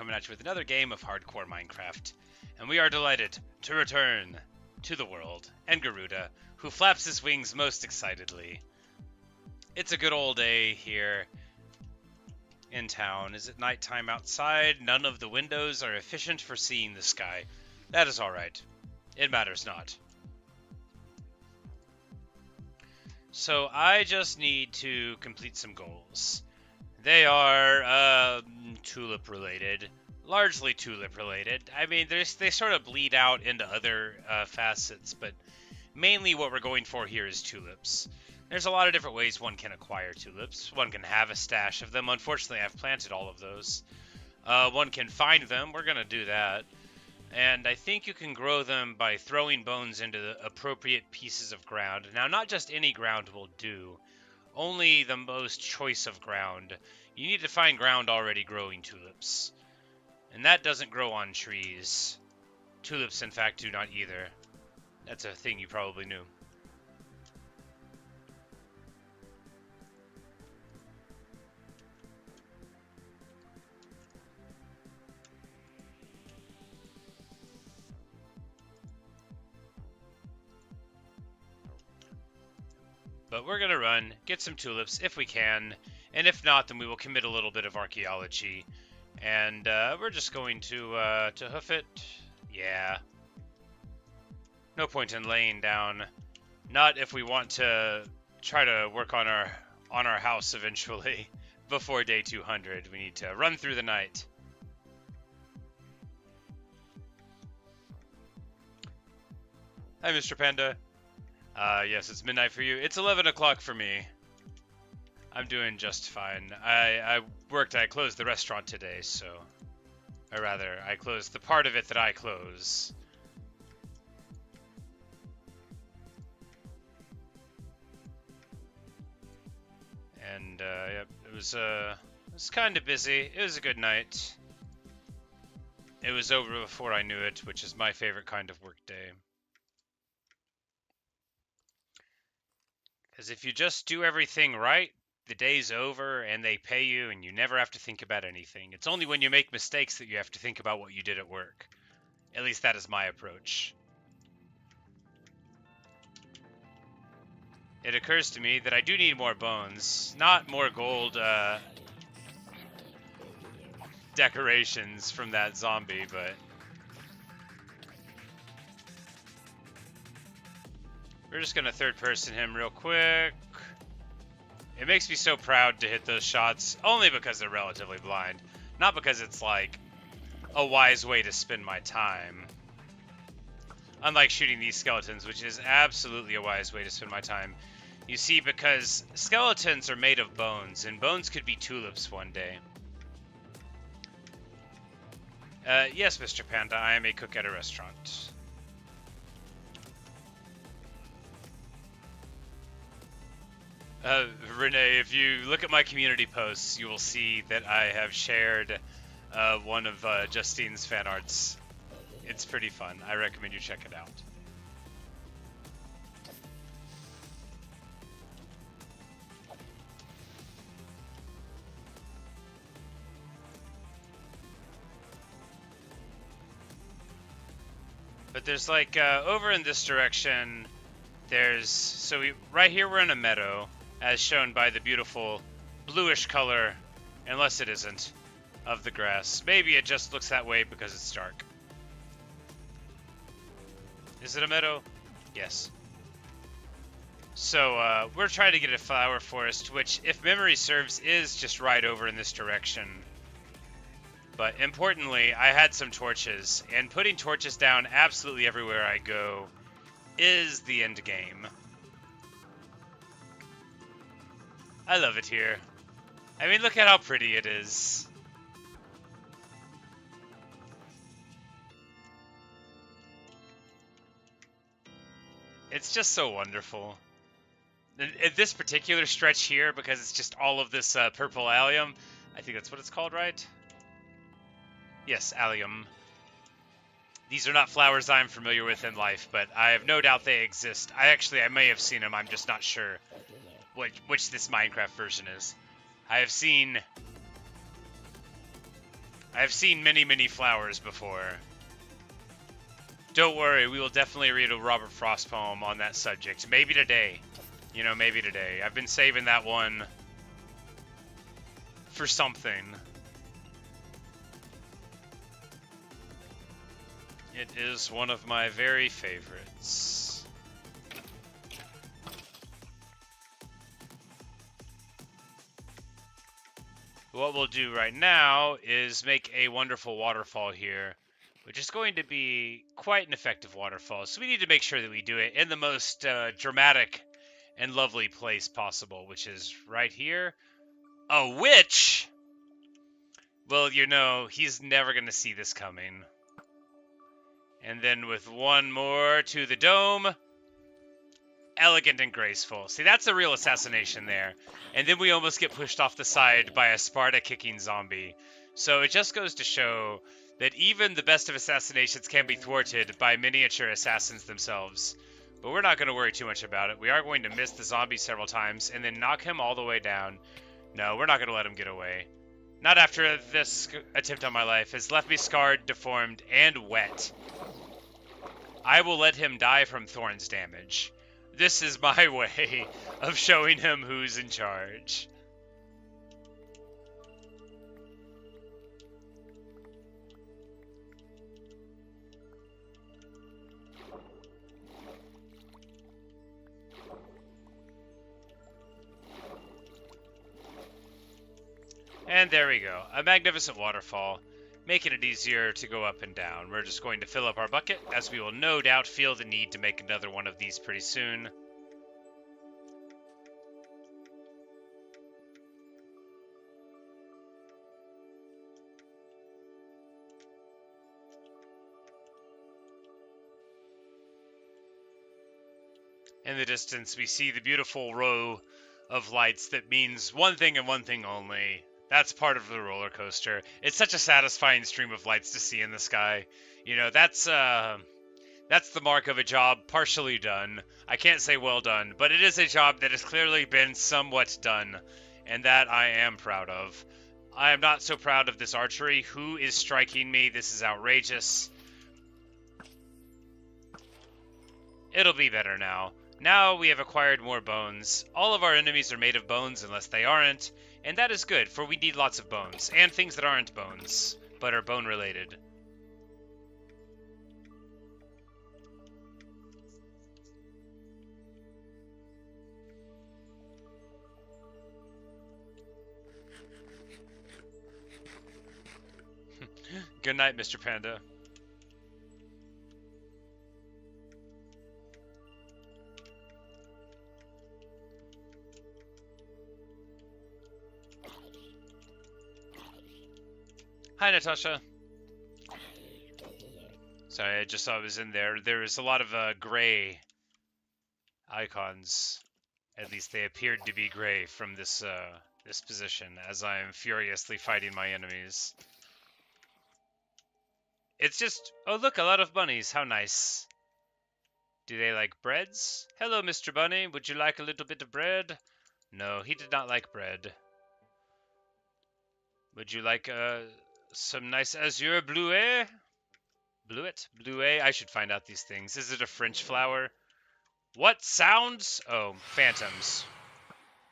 coming at you with another game of hardcore Minecraft. And we are delighted to return to the world and Garuda, who flaps his wings most excitedly. It's a good old day here in town. Is it nighttime outside? None of the windows are efficient for seeing the sky. That is alright. It matters not. So I just need to complete some goals. They are tulip related, largely tulip related. I mean, they sort of bleed out into other facets, but mainly what we're going for here is tulips. There's a lot of different ways one can acquire tulips. One can have a stash of them. Unfortunately, I've planted all of those. One can find them. We're going to do that. And I think you can grow them by throwing bones into the appropriate pieces of ground. Now, not just any ground will do. Only the most choice of ground. You need to find ground already growing tulips. And that doesn't grow on trees. Tulips, in fact, do not either. That's a thing you probably knew. But we're going to run, get some tulips if we can, and if not, then we will commit a little bit of archaeology. And we're just going to hoof it. Yeah. No point in laying down. Not if we want to try to work on our house eventually. Before day 200, we need to run through the night. Hi, Mr. Panda. Yes, it's midnight for you. It's 11 o'clock for me. I'm doing just fine. I closed the restaurant today, so... Or rather, I closed the part of it that I close. And, yep, it was kind of busy. It was a good night. It was over before I knew it, which is my favorite kind of work day. Because if you just do everything right, the day's over and they pay you and you never have to think about anything. It's only when you make mistakes that you have to think about what you did at work. At least that is my approach. It occurs to me that I do need more bones, not more gold decorations from that zombie, but... We're just gonna third person him real quick. It makes me so proud to hit those shots, only because they're relatively blind. Not because it's like a wise way to spend my time. Unlike shooting these skeletons, which is absolutely a wise way to spend my time. You see, because skeletons are made of bones, and bones could be tulips one day. Yes, Mr. Panda, I am a cook at a restaurant. Renee, if you look at my community posts, you will see that I have shared one of Justine's fan arts. It's pretty fun. I recommend you check it out. But there's like, over in this direction, there's, right here we're in a meadow, as shown by the beautiful bluish color, unless it isn't, of the grass. Maybe it just looks that way because it's dark. Is it a meadow? Yes. So, we're trying to get a flower forest, which, if memory serves, is just right over in this direction. But importantly, I had some torches, and putting torches down absolutely everywhere I go is the end game. I love it here. I mean, look at how pretty it is. It's just so wonderful. This particular stretch here, because it's just all of this purple allium, I think that's what it's called, right? Yes, allium. These are not flowers I'm familiar with in life, but I have no doubt they exist. I may have seen them, I'm just not sure which this Minecraft version is. I have seen I've seen many, many flowers before. Don't worry, we will definitely read a Robert Frost poem on that subject. Maybe today. You know, maybe today. I've been saving that one for something. It is one of my very favorites. What we'll do right now is make a wonderful waterfall here, which is going to be quite an effective waterfall. So we need to make sure that we do it in the most dramatic and lovely place possible, which is right here. A witch? Well, you know, he's never going to see this coming. And then with one more to the dome. Elegant and graceful. See, that's a real assassination there. And then we almost get pushed off the side by a Sparta-kicking zombie. So it just goes to show that even the best of assassinations can be thwarted by miniature assassins themselves. But we're not going to worry too much about it. We are going to miss the zombie several times and then knock him all the way down. No, we're not going to let him get away. Not after this attempt on my life has left me scarred, deformed, and wet. I will let him die from Thorn's damage. This is my way of showing him who's in charge. And there we go, a magnificent waterfall, making it easier to go up and down. We're just going to fill up our bucket, as we will no doubt feel the need to make another one of these pretty soon. In the distance, we see the beautiful row of lights that means one thing and one thing only. That's part of the roller coaster. It's such a satisfying stream of lights to see in the sky. You know, that's the mark of a job partially done. I can't say well done, but it is a job that has clearly been somewhat done, and that I am proud of. I am not so proud of this archery. Who is striking me? This is outrageous. It'll be better now. Now we have acquired more bones. All of our enemies are made of bones unless they aren't, and that is good, for we need lots of bones, and things that aren't bones, but are bone-related. Good night, Mr. Panda. Hi, Natasha. Sorry, I just saw it was in there. There is a lot of gray icons. At least they appeared to be gray from this this position, as I am furiously fighting my enemies. It's just... Oh, look, a lot of bunnies. How nice. Do they like breads? Hello, Mr. Bunny. Would you like a little bit of bread? No, he did not like bread. Would you like some nice azure bluet? Bluet? I should find out these things. Is it a French flower? What sounds? Oh, phantoms.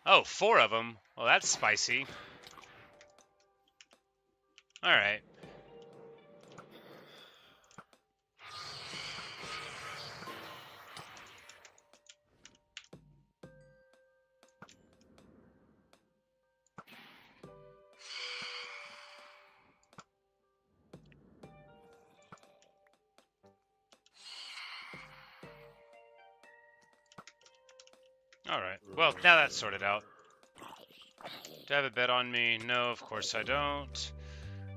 Oh, 4 of them. Well, that's spicy. Alright. Alright, well, now that's sorted out. Do I have a bed on me? No, of course I don't.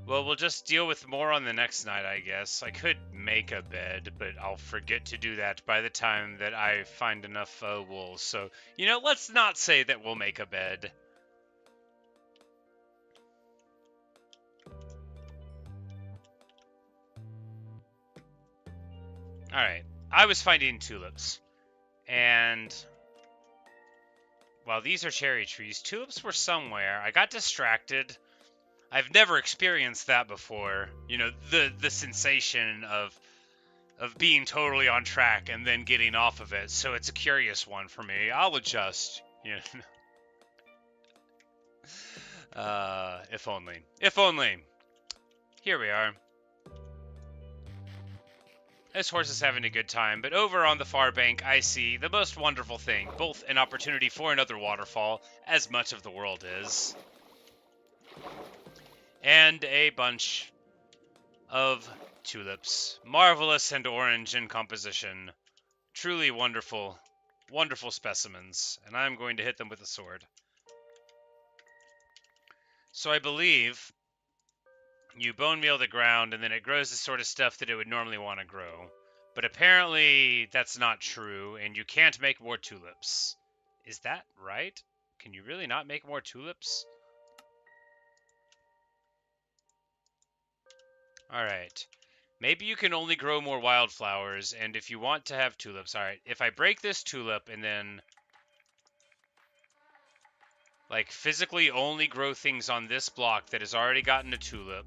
Well, we'll just deal with more on the next night, I guess. I could make a bed, but I'll forget to do that by the time that I find enough wool. So, you know, let's not say that we'll make a bed. Alright, I was finding tulips. And... Well, these are cherry trees. Tulips were somewhere. I got distracted. I've never experienced that before. You know, the sensation of being totally on track and then getting off of it. So it's a curious one for me. I'll adjust. You know. If only. If only. Here we are. This horse is having a good time, but over on the far bank I see the most wonderful thing, both an opportunity for another waterfall, as much of the world is, and a bunch of tulips, marvelous and orange in composition. Truly wonderful, wonderful specimens, and I'm going to hit them with a sword. So I believe you bone meal the ground, and then it grows the sort of stuff that it would normally want to grow. But apparently that's not true, and you can't make more tulips. Is that right? Can you really not make more tulips? Alright. Maybe you can only grow more wildflowers, and if you want to have tulips... Alright, if I break this tulip and then... like, physically only grow things on this block that has already gotten a tulip...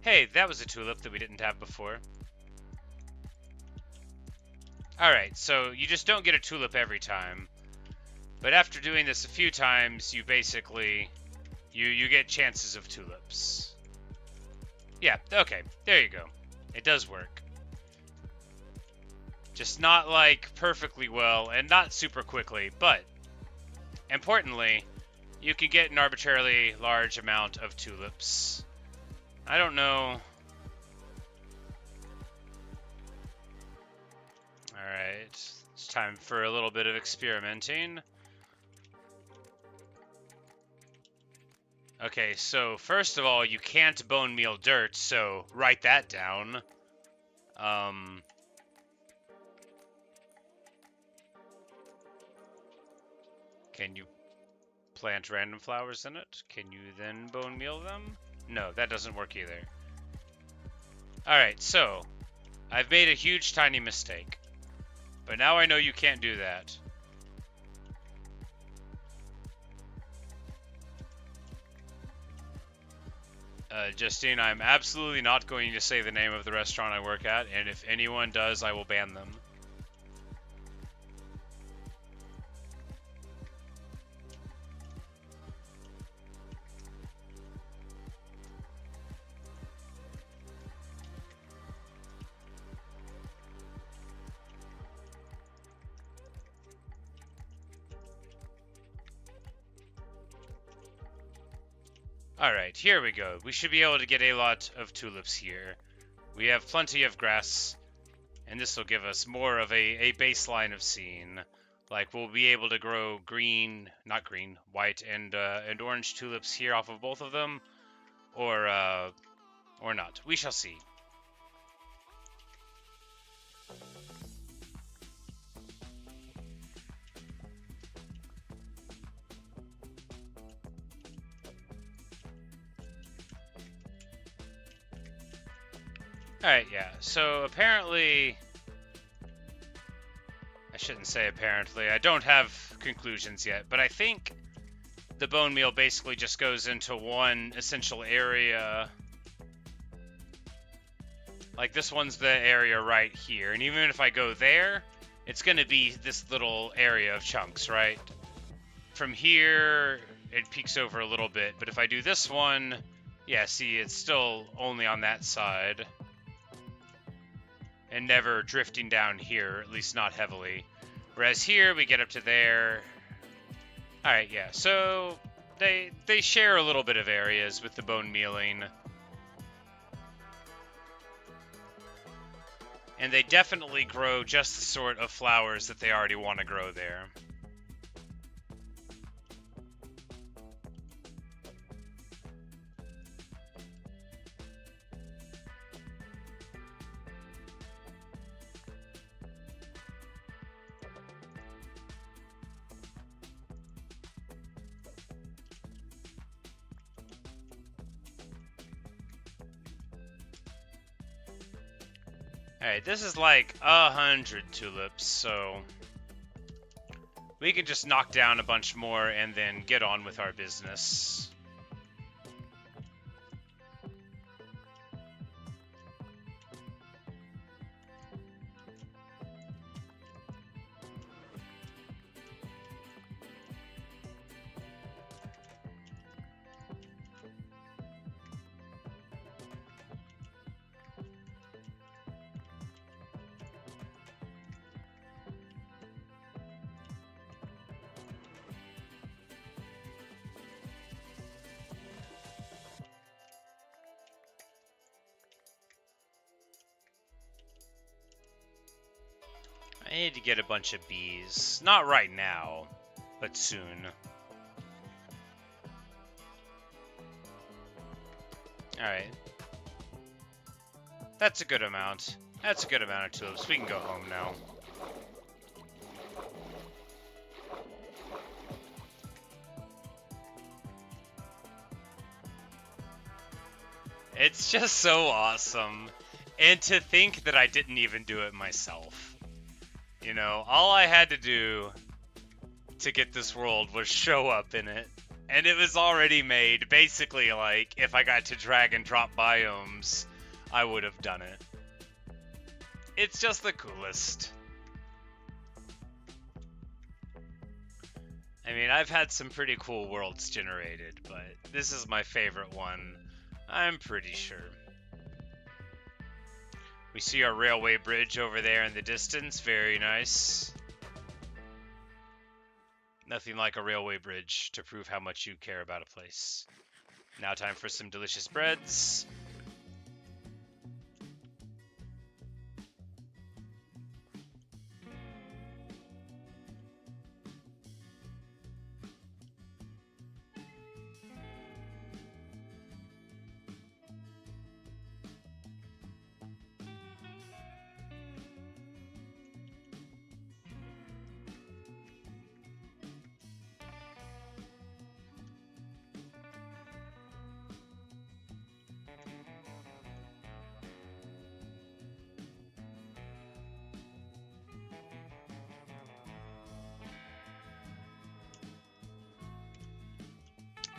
Hey, that was a tulip that we didn't have before. Alright, so you just don't get a tulip every time. But after doing this a few times, you basically... You get chances of tulips. Yeah, okay, there you go. It does work. Just not, like, perfectly well, and not super quickly, but... importantly, you can get an arbitrarily large amount of tulips. I don't know. Alright, it's time for a little bit of experimenting. Okay, so first of all, you can't bone meal dirt, so write that down. Can you plant random flowers in it? Can you then bone meal them? No, that doesn't work either. Alright, so I've made a huge tiny mistake. But now I know you can't do that. Justine, I'm absolutely not going to say the name of the restaurant I work at, and if anyone does, I will ban them. Alright, here we go. We should be able to get a lot of tulips here. We have plenty of grass, and this will give us more of a baseline of scene. Like, we'll be able to grow white and orange tulips here off of both of them, or not. We shall see. Alright, yeah. So apparently... I shouldn't say apparently. I don't have conclusions yet, but I think the bone meal basically just goes into one essential area. Like, this one's the area right here. And even if I go there, it's going to be this little area of chunks, right? From here, it peaks over a little bit. But if I do this one, yeah, see, it's still only on that side. And never drifting down here, at least not heavily. Whereas here, we get up to there. Alright, yeah, so they share a little bit of areas with the bone mealing. And they definitely grow just the sort of flowers that they already want to grow there. Alright, this is like 100 tulips, so we can just knock down a bunch more and then get on with our business. need to get a bunch of bees. Not right now, but soon. Alright. That's a good amount. That's a good amount of tulips. We can go home now. It's just so awesome. And to think that I didn't even do it myself. You know, all I had to do to get this world was show up in it. And it was already made. Basically, like, if I got to drag and drop biomes, I would have done it. It's just the coolest. I mean, I've had some pretty cool worlds generated, but this is my favorite one, I'm pretty sure. We see our railway bridge over there in the distance. Very nice. Nothing like a railway bridge to prove how much you care about a place. Now time for some delicious breads.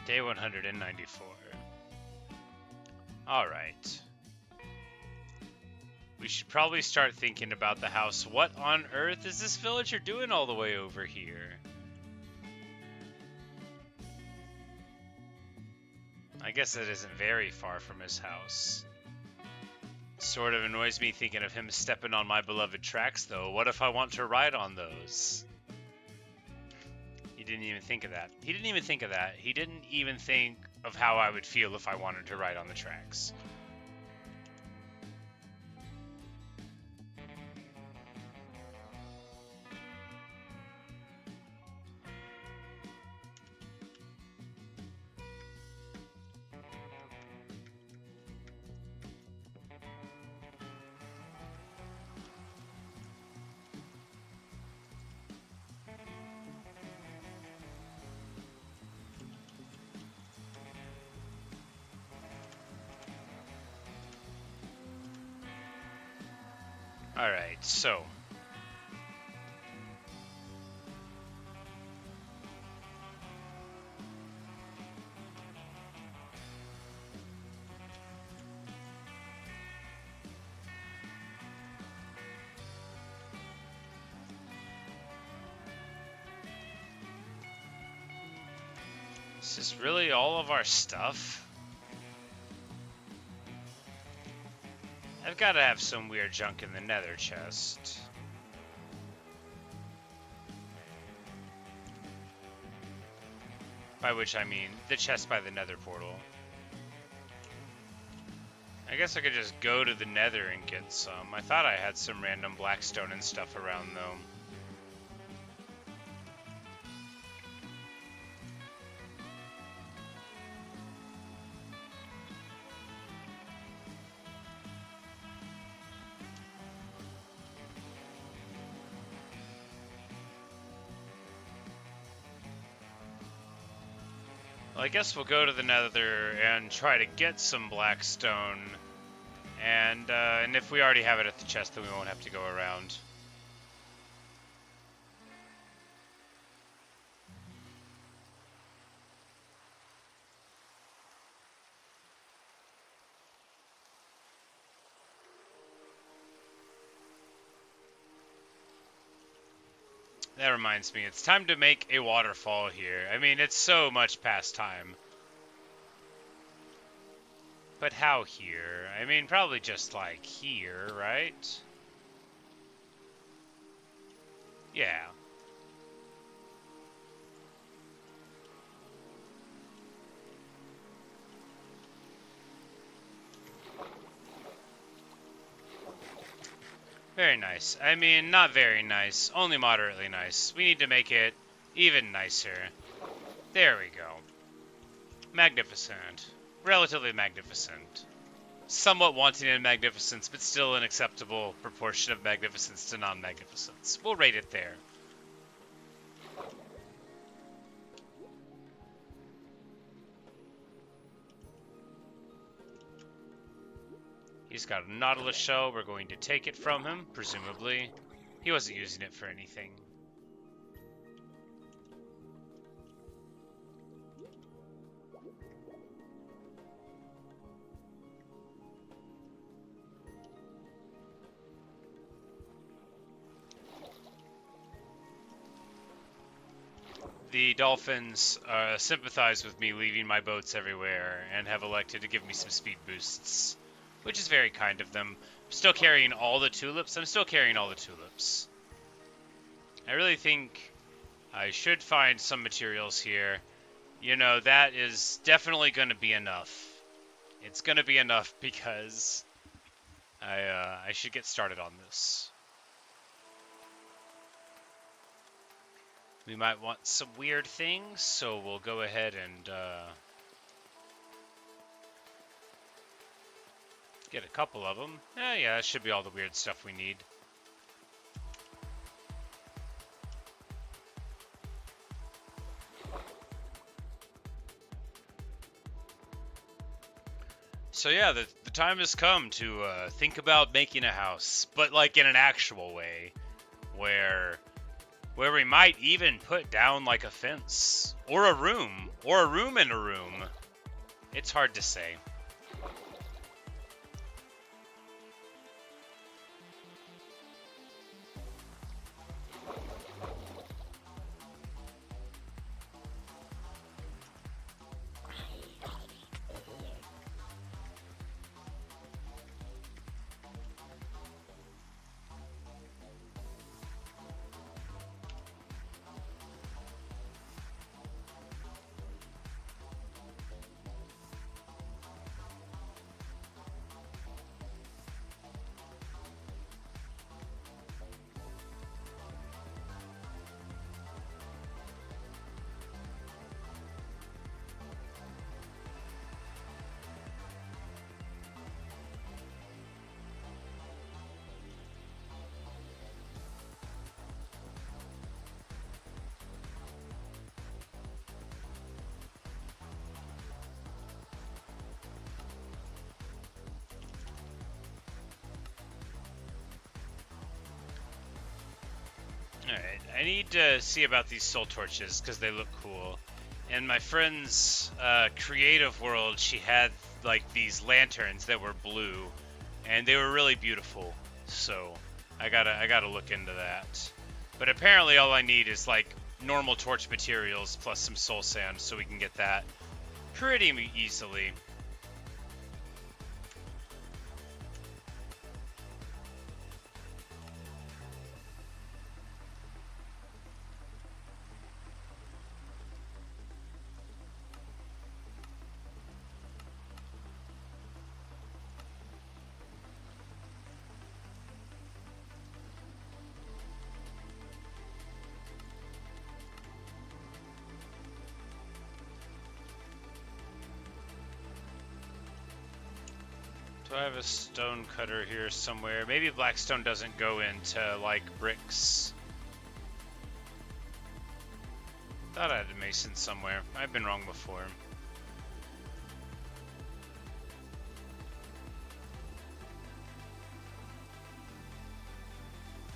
Day 194. Alright. We should probably start thinking about the house. What on earth is this villager doing all the way over here? I guess it isn't very far from his house. Sort of annoys me thinking of him stepping on my beloved tracks, though. What if I want to ride on those? He didn't even think of that. He didn't even think of that. He didn't even think of how I would feel if I wanted to ride on the tracks. Alright, so. Is this really all of our stuff? I've got to have some weird junk in the nether chest. By which I mean the chest by the nether portal. I guess I could just go to the nether and get some. I thought I had some random blackstone and stuff around though. Well, I guess we'll go to the nether and try to get some blackstone. And if we already have it at the chest, then we won't have to go around. That reminds me, it's time to make a waterfall here. I mean, it's so much past time. But how here? I mean, probably just like here, right? Yeah. Very nice. I mean, not very nice, only moderately nice. We need to make it even nicer. There we go. Magnificent. Relatively magnificent. Somewhat wanting in magnificence, but still an acceptable proportion of magnificence to non-magnificence. We'll rate it there. He's got a Nautilus shell. We're going to take it from him, presumably. He wasn't using it for anything. The dolphins sympathize with me leaving my boats everywhere and have elected to give me some speed boosts, which is very kind of them. I'm still carrying all the tulips. I really think I should find some materials here. You know, that is definitely going to be enough. It's going to be enough because I should get started on this. We might want some weird things, so we'll go ahead and get a couple of them. Yeah, that should be all the weird stuff we need. So yeah, the time has come to think about making a house, but like in an actual way, where we might even put down like a fence or a room in a room. It's hard to say. Alright, I need to see about these soul torches because they look cool. In my friend's creative world, she had like these lanterns that were blue, and they were really beautiful. So I gotta look into that. But apparently, all I need is like normal torch materials plus some soul sand, so we can get that pretty easily. Do I have a stone cutter here somewhere? Maybe blackstone doesn't go into, like, bricks. Thought I had a mason somewhere. I've been wrong before.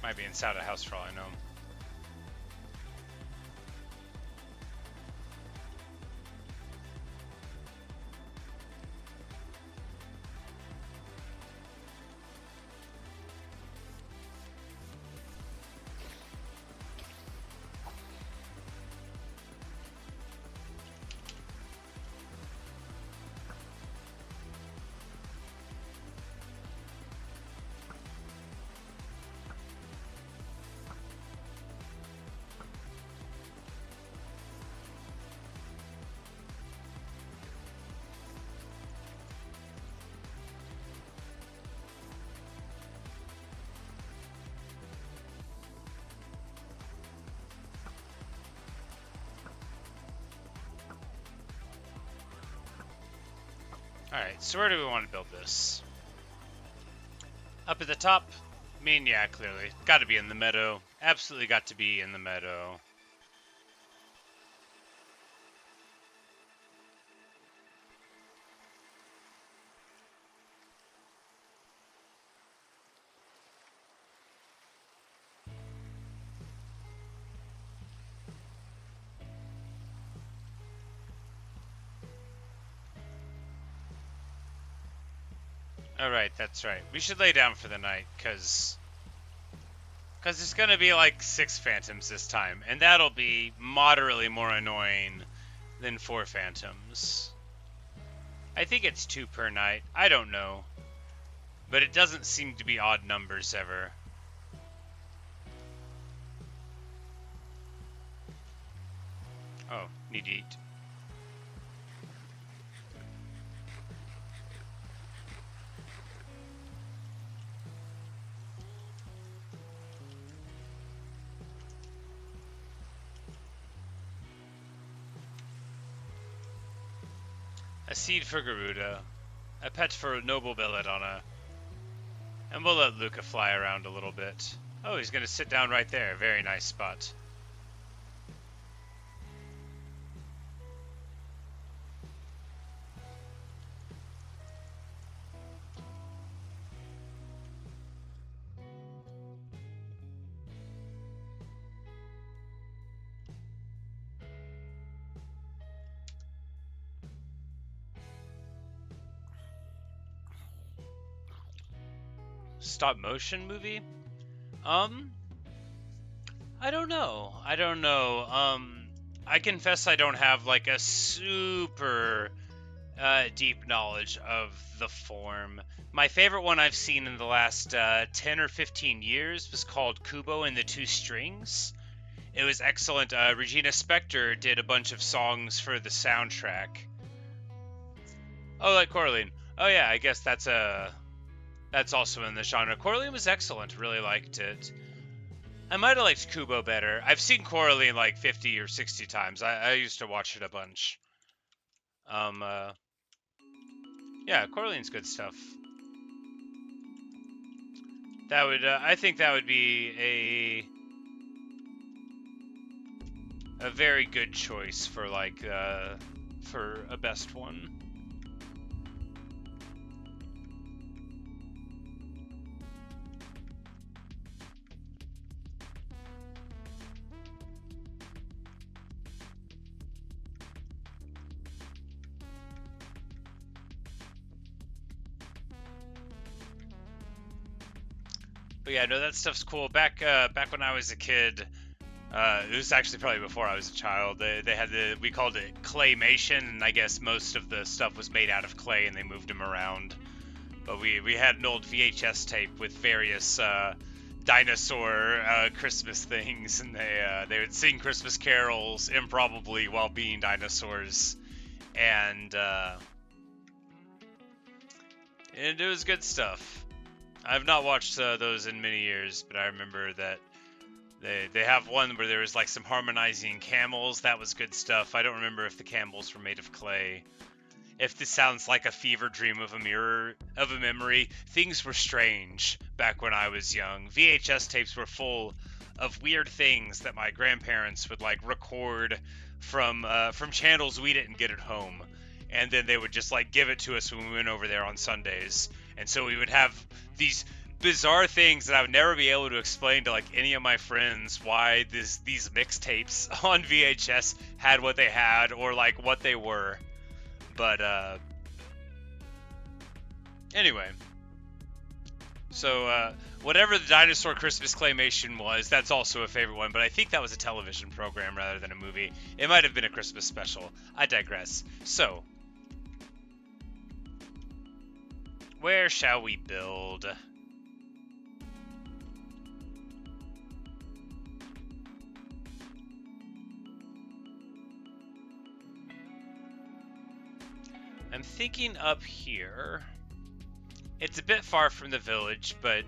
Might be inside a house for all I know. Alright, so where do we want to build this? Up at the top? I mean, yeah, clearly. Got to be in the meadow. Absolutely got to be in the meadow. Alright, that's right. We should lay down for the night, because there's going to be like 6 phantoms this time, and that'll be moderately more annoying than 4 phantoms. I think it's 2 per night. I don't know. But it doesn't seem to be odd numbers ever. Oh, need to eat. A seed for Garuda, a pet for noble Belladonna, and we'll let Luca fly around a little bit. Oh, he's gonna sit down right there. Very nice spot. Stop motion movie? I don't know. I confess I don't have like a super deep knowledge of the form. My favorite one I've seen in the last 10 or 15 years was called Kubo and the Two Strings. It was excellent. Regina Spektor did a bunch of songs for the soundtrack. Oh, like Coraline. Oh yeah, I guess that's also in the genre. Coraline was excellent. Really liked it. I might have liked Kubo better. I've seen Coraline like 50 or 60 times. I used to watch it a bunch. Yeah, Coraline's good stuff. That would, I think that would be a very good choice for like, for a best one. But yeah, no, that stuff's cool. Back when I was a kid, it was actually probably before I was a child. They had we called it claymation, and I guess most of the stuff was made out of clay, and they moved them around. But we had an old VHS tape with various dinosaur Christmas things, and they would sing Christmas carols improbably while being dinosaurs, and it was good stuff. I've not watched those in many years, but I remember that they have one where there was like some harmonizing camels. That was good stuff. I don't remember if the camels were made of clay. If this sounds like a fever dream of a memory, things were strange back when I was young. VHS tapes were full of weird things that my grandparents would like record from channels we didn't get at home, and then they would just like give it to us when we went over there on Sundays. And so we would have these bizarre things that I would never be able to explain to like any of my friends why these mixtapes on VHS had what they had or like what they were. But anyway, so whatever the dinosaur Christmas claymation was, that's also a favorite one, but I think that was a television program rather than a movie. It might have been a Christmas special. I digress. So, where shall we build? I'm thinking up here. It's a bit far from the village, but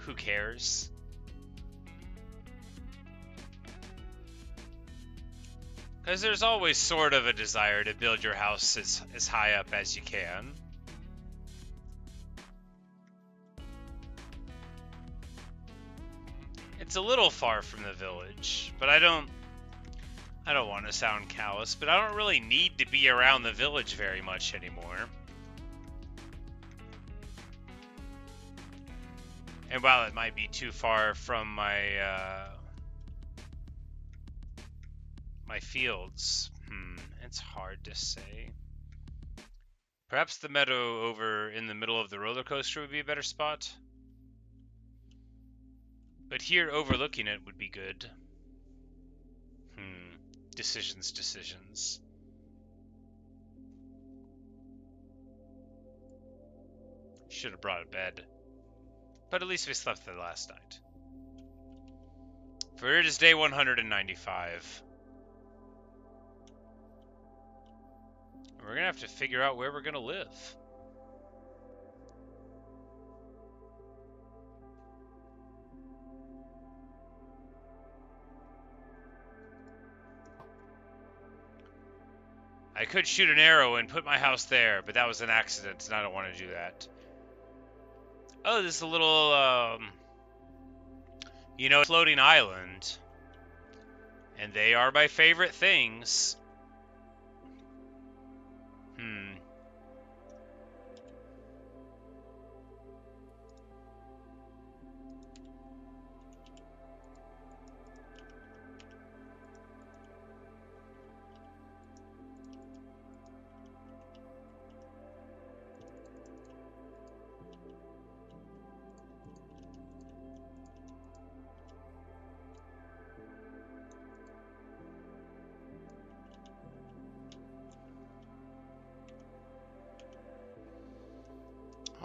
who cares? Because there's always sort of a desire to build your house as high up as you can. It's a little far from the village, but I don't want to sound callous, but I don't really need to be around the village very much anymore. And while it might be too far from my my fields, it's hard to say. Perhaps the meadow over in the middle of the roller coaster would be a better spot. But here overlooking it would be good. Decisions. Should have brought a bed. But at least we slept there last night. For it is day 195. We're going to have to figure out where we're going to live. I could shoot an arrow and put my house there, but that was an accident, and I don't want to do that. Oh, this is a little, floating island. And they are my favorite things.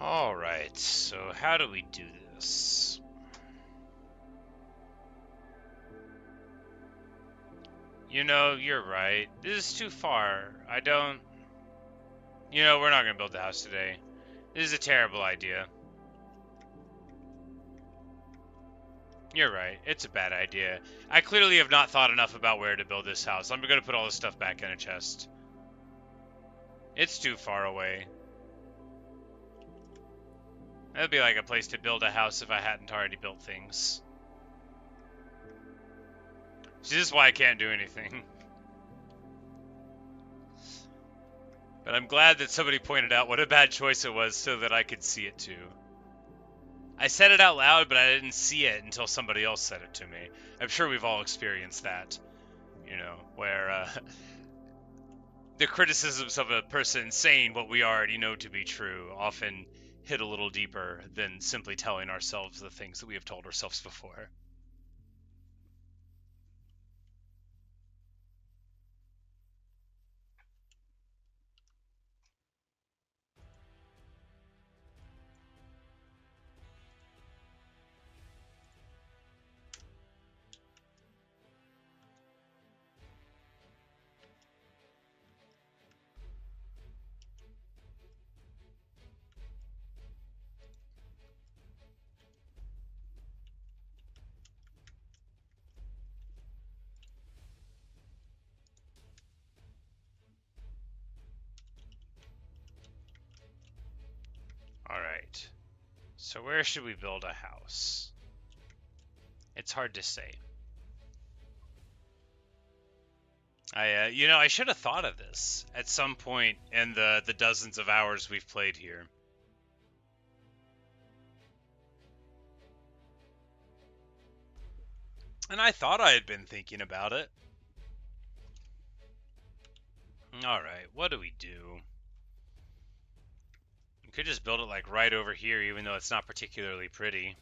Alright, so how do we do this? You're right. This is too far. We're not going to build the house today. This is a terrible idea. You're right. It's a bad idea. I clearly have not thought enough about where to build this house. I'm going to put all this stuff back in a chest. It's too far away. That'd be like a place to build a house if I hadn't already built things. See, this is why I can't do anything. But I'm glad that somebody pointed out what a bad choice it was so that I could see it too. I said it out loud, but I didn't see it until somebody else said it to me. I'm sure we've all experienced that. Where the criticisms of a person saying what we already know to be true often hit a little deeper than simply telling ourselves the things that we have told ourselves before. Alright, so where should we build a house? It's hard to say. I should have thought of this at some point in the dozens of hours we've played here. And I thought I had been thinking about it. Alright, what do we do? We could just build it like right over here, even though it's not particularly pretty.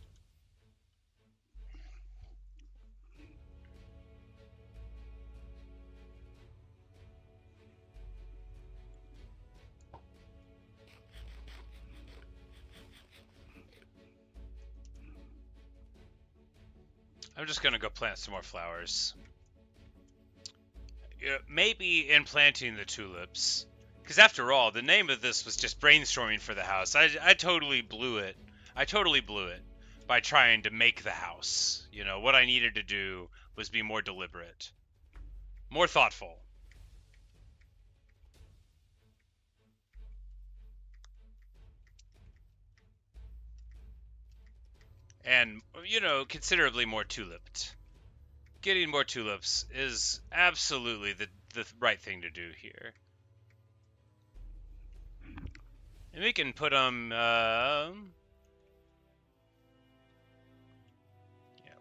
I'm just gonna go plant some more flowers. Maybe in planting the tulips. Because after all, the name of this was just brainstorming for the house. I totally blew it. I totally blew it by trying to make the house. What I needed to do was be more deliberate. More thoughtful. and, you know, considerably more tuliped. Getting more tulips is absolutely the right thing to do here. And we can put them, yeah,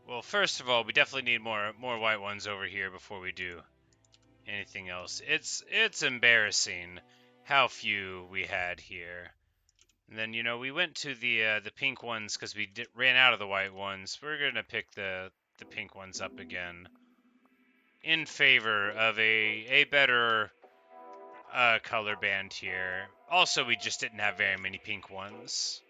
well, first of all, we definitely need more white ones over here before we do anything else. It's embarrassing how few we had here. And then, you know, we went to the pink ones because we ran out of the white ones. We're gonna pick the pink ones up again in favor of a better color band here. Also, we just didn't have very many pink ones.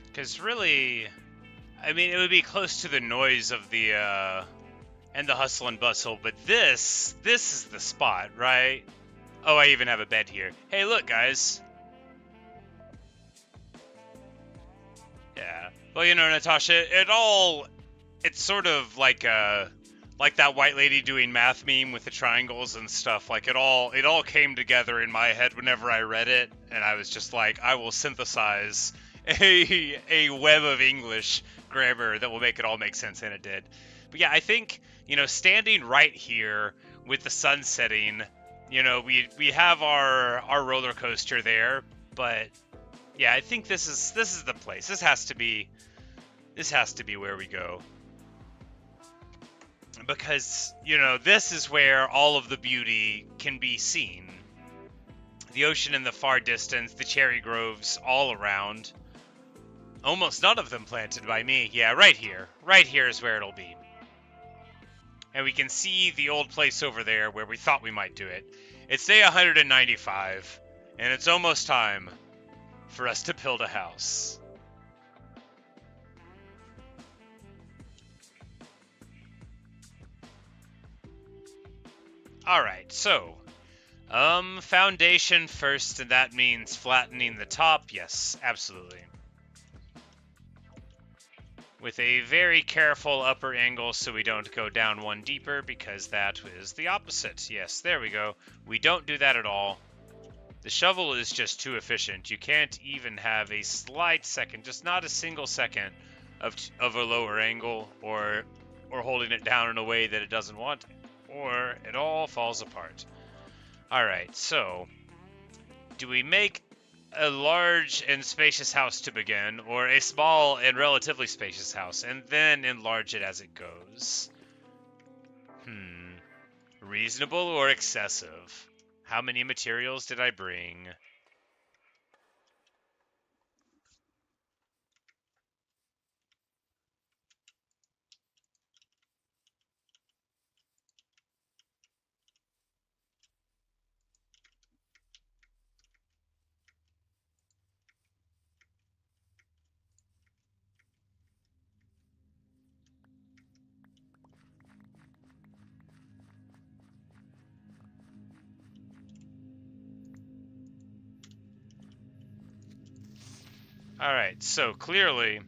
Because really, I mean, it would be close to the noise of the and the hustle and bustle, but this is the spot, right? Oh, I even have a bed here. Hey, look, guys. Yeah. Well, you know, Natasha, it's sort of like that white lady doing math meme with the triangles and stuff. Like it all came together in my head whenever I read it, and I was just like, I will synthesize a web of English grammar that will make it all make sense, and it did. But yeah, I think, you know, standing right here with the sun setting, you know, we have our roller coaster there, but yeah, I think this is the place. This has to be where we go. Because, you know, this is where all of the beauty can be seen. The ocean in the far distance, the cherry groves all around. Almost none of them planted by me. Yeah, right here. Right here is where it'll be. And we can see the old place over there where we thought we might do it. It's day 195, and it's almost time for us to build a house. Alright, so, foundation first, and that means flattening the top. Yes, absolutely. With a very careful upper angle so we don't go down one deeper, because that is the opposite. Yes, there we go. We don't do that at all. The shovel is just too efficient. You can't even have a slight second, just not a single second of a lower angle or holding it down in a way that it doesn't want, or it all falls apart. Alright, so do we make a large and spacious house to begin, or a small and relatively spacious house, and then enlarge it as it goes? Reasonable or excessive? How many materials did I bring? Alright, so clearly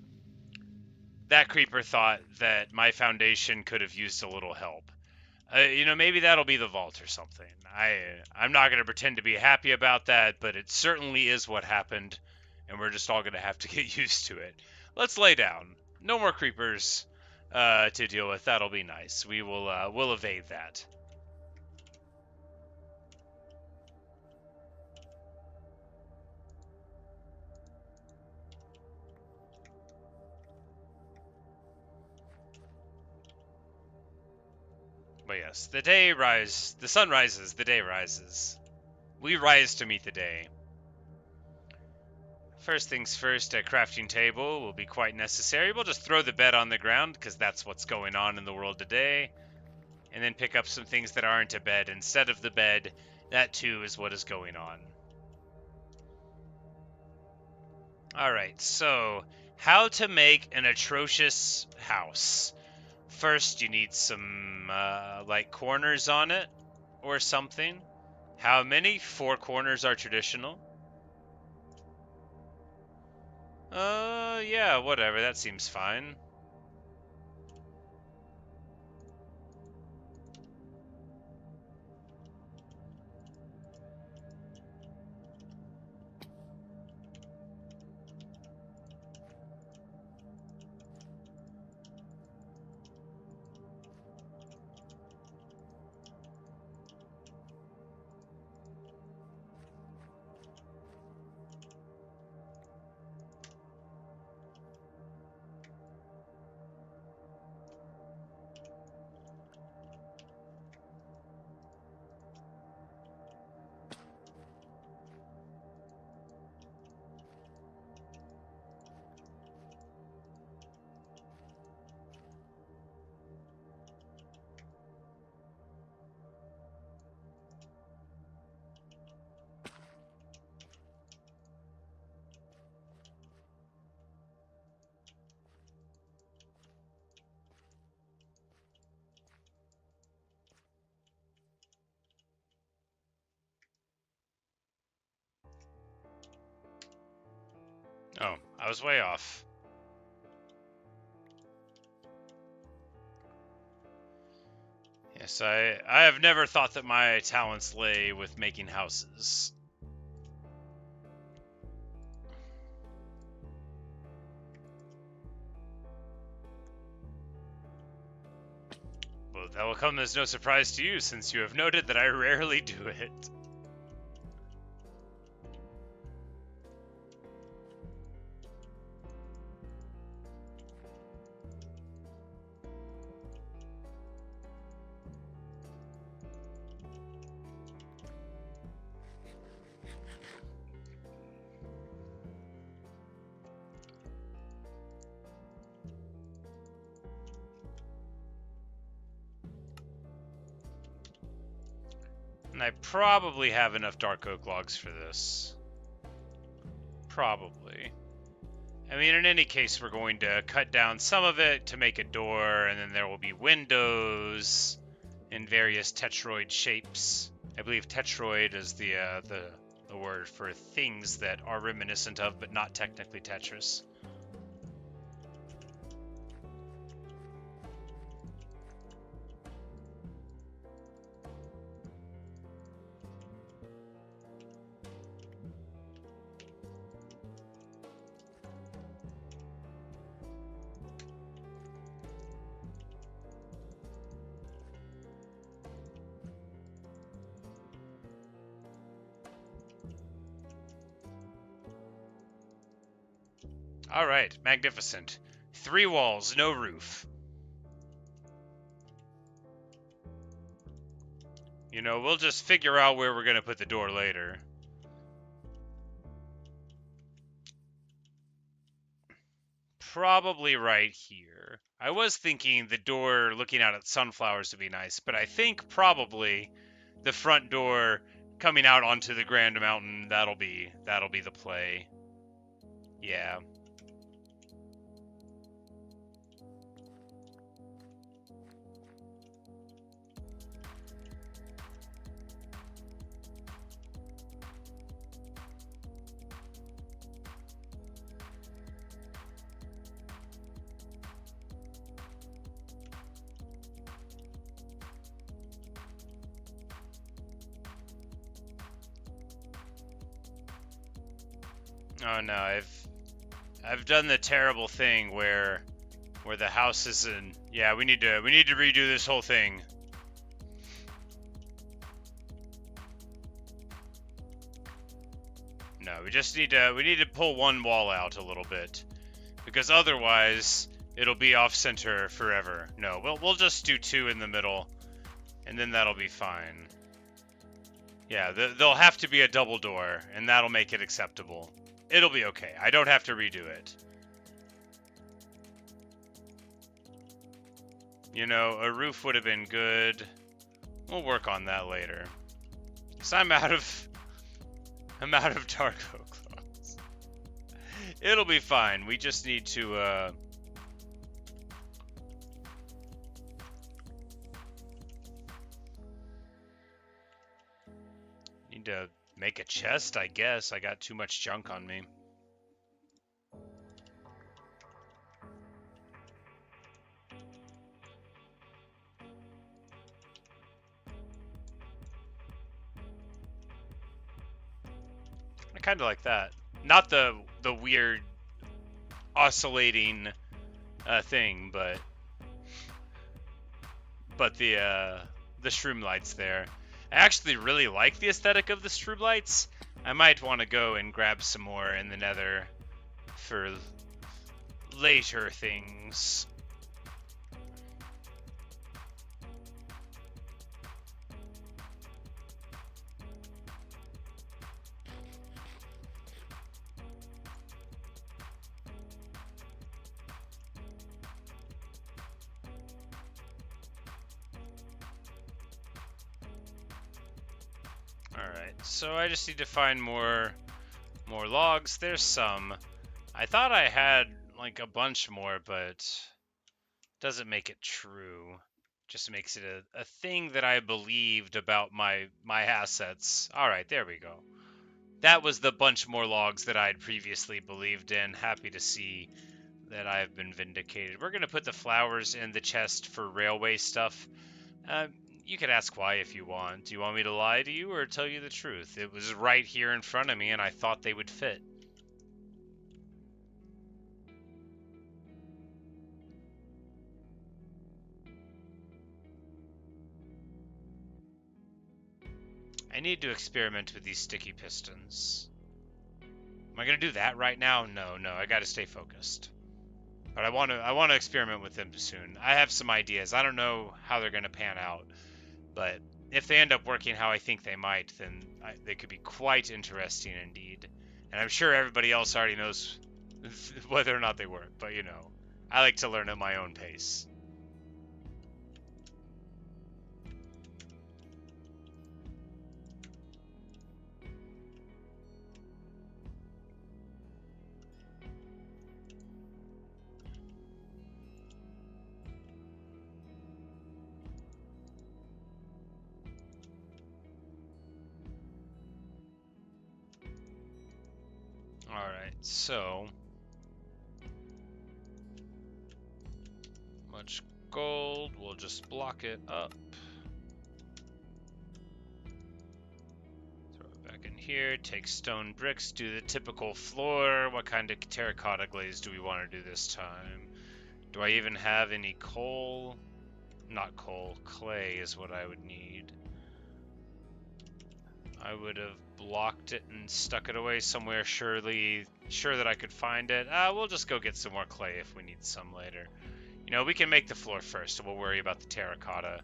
that creeper thought that my foundation could have used a little help. You know, maybe that'll be the vault or something. I'm not going to pretend to be happy about that, but it certainly is what happened, and we're just all going to have to get used to it. Let's lay down. No more creepers to deal with. That'll be nice. We'll evade that. But yes, the sun rises, the day rises. We rise to meet the day. First things first, a crafting table will be quite necessary. We'll just throw the bed on the ground because that's what's going on in the world today. And then pick up some things that aren't a bed instead of the bed. That too is what is going on. Alright, so how to make an atrocious house. First, you need some, like, corners on it or something. How many? 4 corners are traditional. Yeah, whatever, that seems fine. Oh, I was way off. Yes, I have never thought that my talents lay with making houses. Well, that will come as no surprise to you, since you have noted that I rarely do it. And I probably have enough dark oak logs for this. Probably. I mean, in any case, we're going to cut down some of it to make a door, and then there will be windows in various tetroid shapes. I believe tetroid is the word for things that are reminiscent of, but not technically Tetris. Alright, magnificent. 3 walls, no roof. You know, we'll just figure out where we're going to put the door later. Probably right here. I was thinking the door looking out at sunflowers would be nice, but I think probably the front door coming out onto the Grand Mountain, that'll be the play. Yeah. Oh no, I've done the terrible thing where the house is in. Yeah, we need to redo this whole thing. No, we need to pull one wall out a little bit, because otherwise it'll be off center forever. No, we'll just do 2 in the middle, and then that'll be fine. Yeah, there'll have to be a double door, and that'll make it acceptable. It'll be okay. I don't have to redo it. You know, a roof would have been good. We'll work on that later. So I'm out of Darko clothes. It'll be fine. We just need to make a chest, I guess. I got too much junk on me. I kind of like that. Not the weird oscillating thing, but the shroom lights there. I actually really like the aesthetic of the shroom lights. I might want to go and grab some more in the nether for later things. Alright, so I just need to find more logs. There's some. I thought I had like a bunch more, but doesn't make it true. Just makes it a thing that I believed about my assets. Alright, there we go. That was the bunch more logs that I had previously believed in. Happy to see that I've been vindicated. We're going to put the flowers in the chest for railway stuff. You could ask why if you want. Do you want me to lie to you or tell you the truth? It was right here in front of me and I thought they would fit. I need to experiment with these sticky pistons. Am I going to do that right now? No, I got to stay focused. But I want to experiment with them soon. I have some ideas. I don't know how they're going to pan out, but if they end up working how I think they might, then they could be quite interesting indeed. And I'm sure everybody else already knows whether or not they work, but you know, I like to learn at my own pace. Alright, so much gold, we'll just block it up. Throw it back in here, take stone bricks, do the typical floor. What kind of terracotta glaze do we want to do this time? Do I even have any coal? Not coal, clay is what I would need. I would have blocked it and stuck it away somewhere sure that I could find it. We'll just go get some more clay if we need some later. You know, we can make the floor first, and we'll worry about the terracotta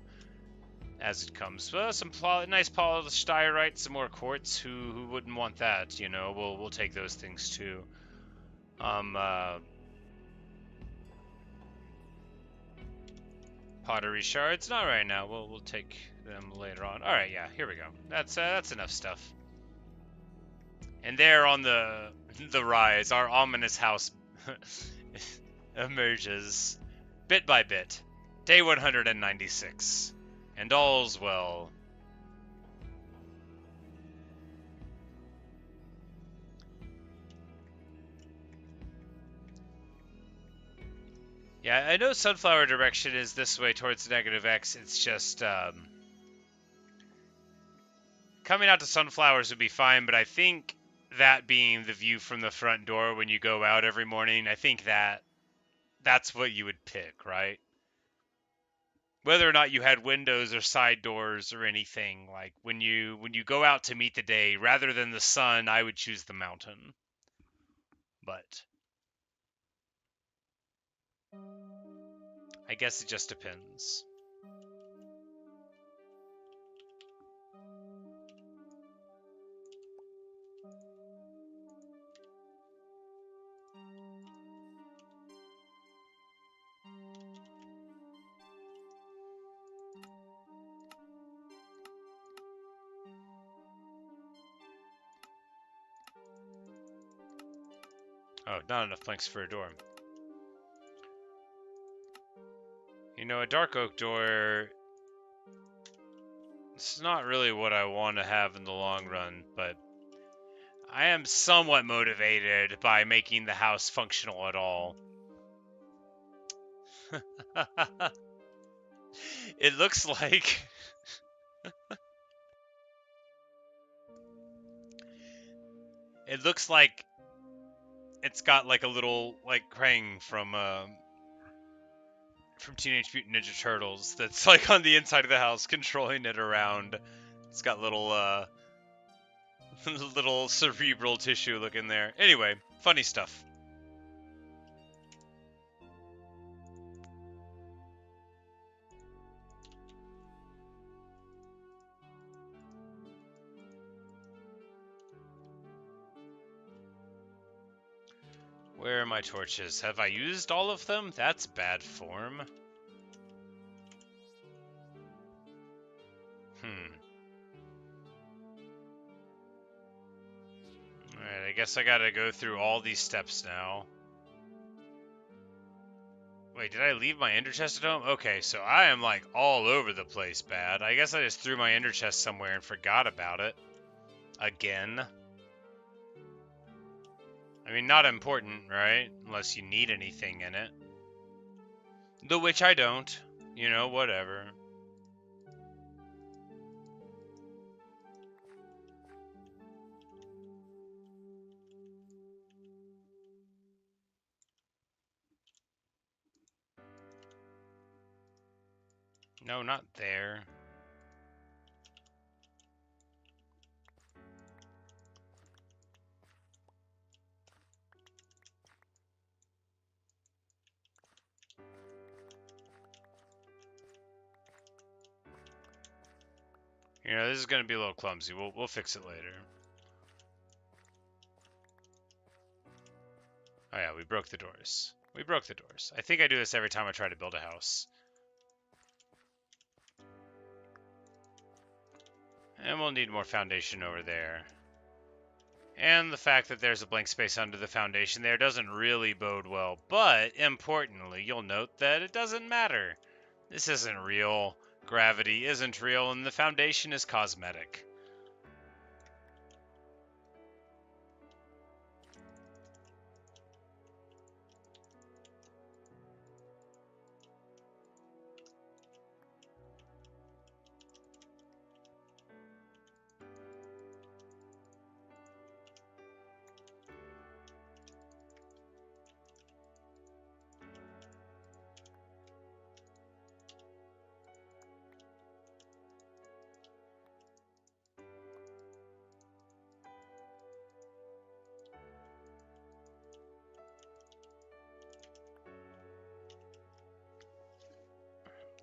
as it comes. Some nice polished diorite, some more quartz. Who wouldn't want that? You know, we'll take those things too. Pottery shards, not right now. We'll take them later on. All right, yeah, here we go. That's enough stuff. And there on the rise, our ominous house emerges bit by bit. Day 196, and all's well. Yeah, I know sunflower direction is this way towards negative X. It's just coming out to sunflowers would be fine, but I think that being the view from the front door when you go out every morning, I think that's what you would pick, right? Whether or not you had windows or side doors or anything, like when you go out to meet the day, rather than the sun, I would choose the mountain. But I guess it just depends. Oh, not enough planks for a door. You know, a dark oak door, it's not really what I want to have in the long run, but I am somewhat motivated by making the house functional at all. It looks like... It looks like it's got like a little, like, Krang from Teenage Mutant Ninja Turtles that's like on the inside of the house controlling it around. It's got little little cerebral tissue looking there. Anyway, funny stuff. Where are my torches? Have I used all of them? That's bad form. Alright, I guess I gotta go through all these steps now. Wait, did I leave my ender chest at home? Okay, so I am like all over the place bad. I guess I just threw my ender chest somewhere and forgot about it. Again. I mean, not important, right? Unless you need anything in it. The which I don't. You know, whatever. No, not there. You know, this is gonna be a little clumsy. We'll fix it later. Oh yeah, we broke the doors. We broke the doors. I think I do this every time I try to build a house. And we'll need more foundation over there. And the fact that there's a blank space under the foundation there doesn't really bode well. But, importantly, you'll note that it doesn't matter. This isn't real. Gravity isn't real, and the foundation is cosmetic.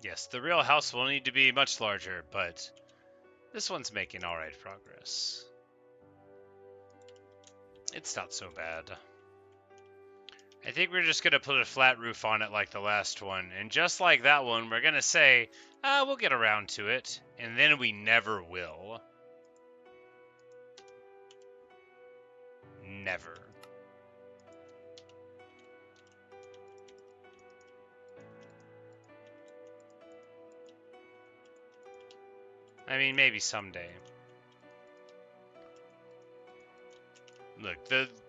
Yes, the real house will need to be much larger, but this one's making alright progress. It's not so bad. I think we're just going to put a flat roof on it like the last one, and just like that one, we're going to say, we'll get around to it, and then we never will. Never. I mean, maybe someday. Look,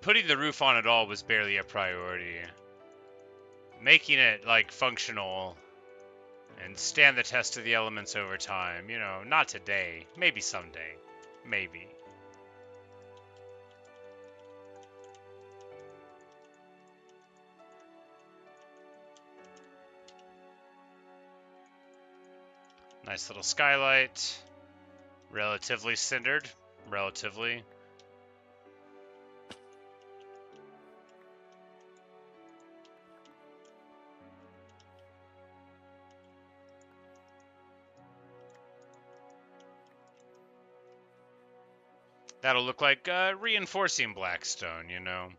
putting the roof on at all was barely a priority. Making it, like, functional and stand the test of the elements over time, you know, not today. Maybe someday. Maybe. Nice little skylight. Relatively centered. Relatively. That'll look like reinforcing blackstone, you know.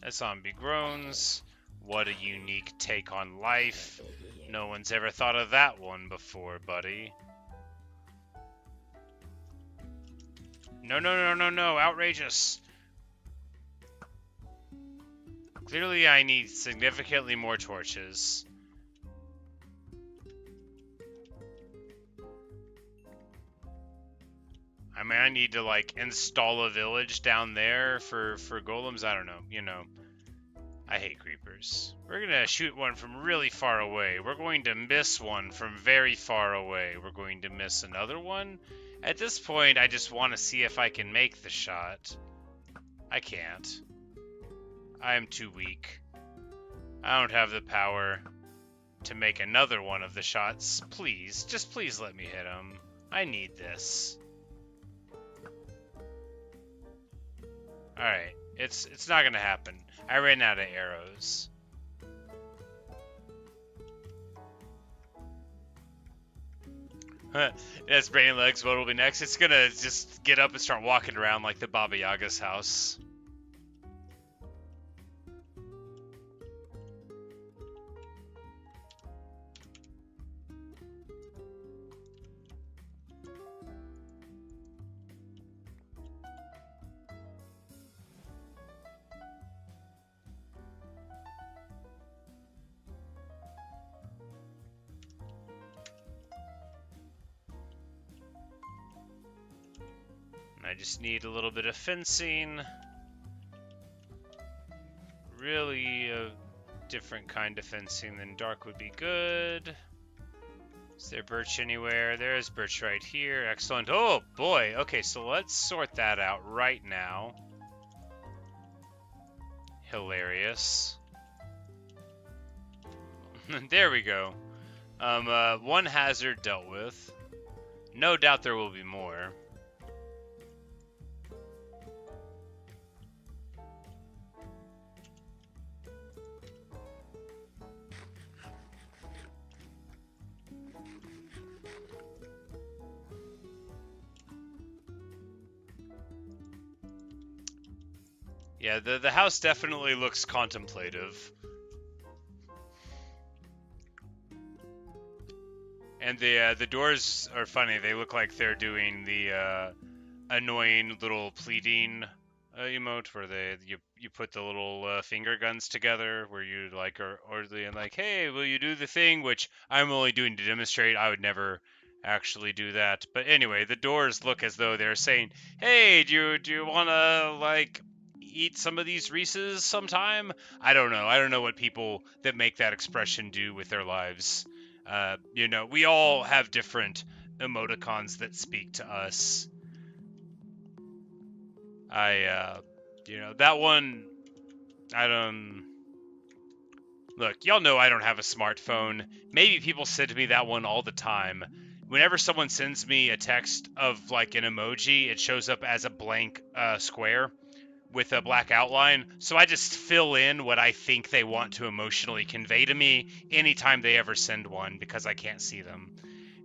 A zombie groans. What a unique take on life. No one's ever thought of that one before, buddy. No, no, no, no, no. Outrageous. Clearly, I need significantly more torches. I mean, I need to, like, install a village down there for golems. I don't know. You know, I hate creepers. We're gonna shoot one from really far away. We're going to miss one from very far away. We're going to miss another one. At this point, I just want to see if I can make the shot. I can't. I am too weak. I don't have the power to make another one of the shots. Please, just please let me hit him. I need this. Alright, it's not gonna happen. I ran out of arrows. That's Brain Legs. What will be next? It's gonna just get up and start walking around like the Baba Yaga's house. I just need a little bit of fencing. Really a different kind of fencing than dark would be good. Is there birch anywhere? There's birch right here. Excellent. Oh boy. Okay, so let's sort that out right now. Hilarious. There we go. One hazard dealt with. No doubt there will be more. Yeah, the house definitely looks contemplative. And the doors are funny. They look like they're doing the annoying little pleading emote where you put the little finger guns together, where you like are orderly and like, hey, will you do the thing? Which I'm only doing to demonstrate. I would never actually do that. But anyway, the doors look as though they're saying, hey, do you want to like eat some of these Reese's sometime? I don't know. I don't know what people that make that expression do with their lives. You know, we all have different emoticons that speak to us. You know, that one, I don't... Look, y'all know I don't have a smartphone. Maybe people send me that one all the time. Whenever someone sends me a text of, like, an emoji, it shows up as a blank square with a black outline, so I just fill in what I think they want to emotionally convey to me anytime they ever send one, because I can't see them.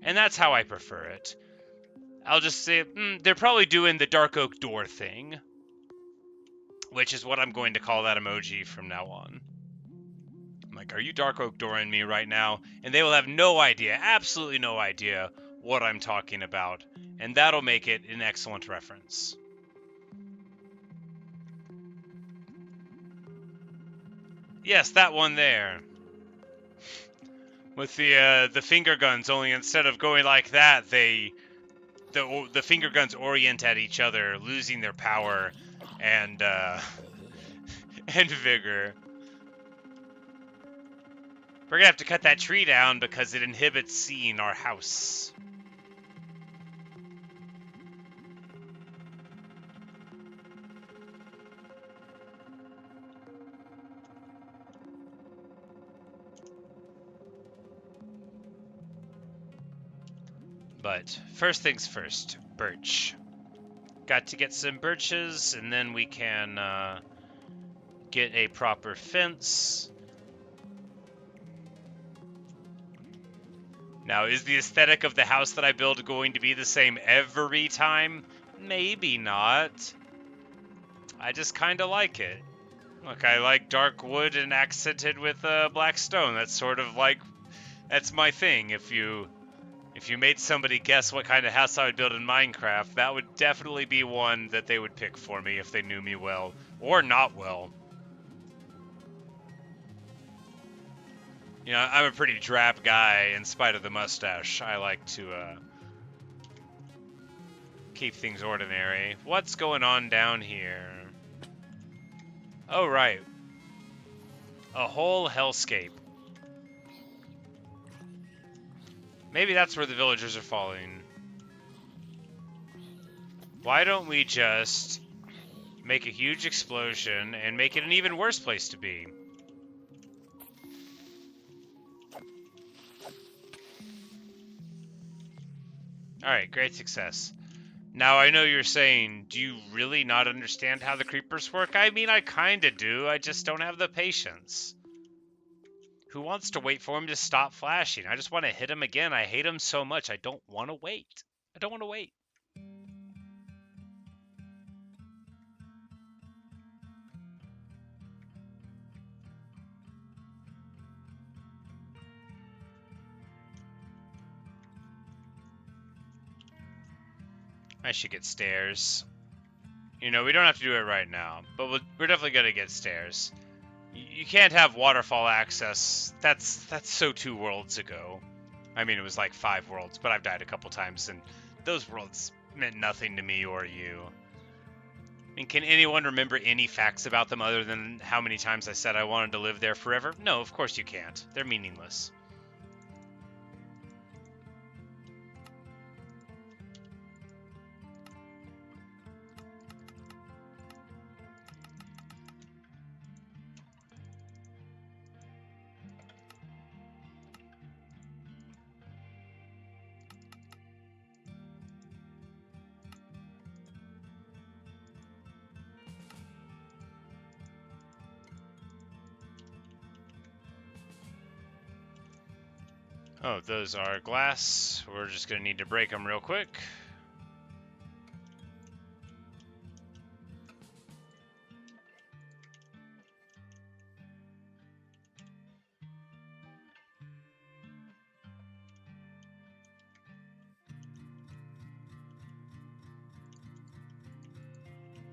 And that's how I prefer it. I'll just say, they're probably doing the dark oak door thing, which is what I'm going to call that emoji from now on. I'm like, are you dark oak dooring me right now? And they will have no idea, absolutely no idea, what I'm talking about, and that'll make it an excellent reference. Yes, that one there. With the finger guns, only instead of going like that, the finger guns orient at each other, losing their power and and vigor. We're gonna have to cut that tree down because it inhibits seeing our house. But first things first, birch. Got to get some birches, and then we can get a proper fence. Now, is the aesthetic of the house that I build going to be the same every time? Maybe not. I just kind of like it. Look, I like dark wood and accented with black stone. That's sort of like, that's my thing. If you If you made somebody guess what kind of house I would build in Minecraft, that would definitely be one that they would pick for me if they knew me well. Or not well. You know, I'm a pretty drab guy in spite of the mustache. I like to keep things ordinary. What's going on down here? Oh, right. A whole hellscape. Maybe that's where the villagers are falling. Why don't we just make a huge explosion and make it an even worse place to be? Alright, great success. Now, I know you're saying, do you really not understand how the creepers work? I mean, I kinda do, I just don't have the patience. Who wants to wait for him to stop flashing? I just want to hit him again. I hate him so much, I don't want to wait. I don't want to wait. I should get stairs. You know, we don't have to do it right now, but we're definitely gonna get stairs. You can't have waterfall access. That's so 2 worlds ago. I mean, it was like 5 worlds, but I've died a couple times, and those worlds meant nothing to me or you. I mean, can anyone remember any facts about them other than how many times I said I wanted to live there forever? No, of course you can't. They're meaningless. Oh, those are glass. We're just going to need to break them real quick.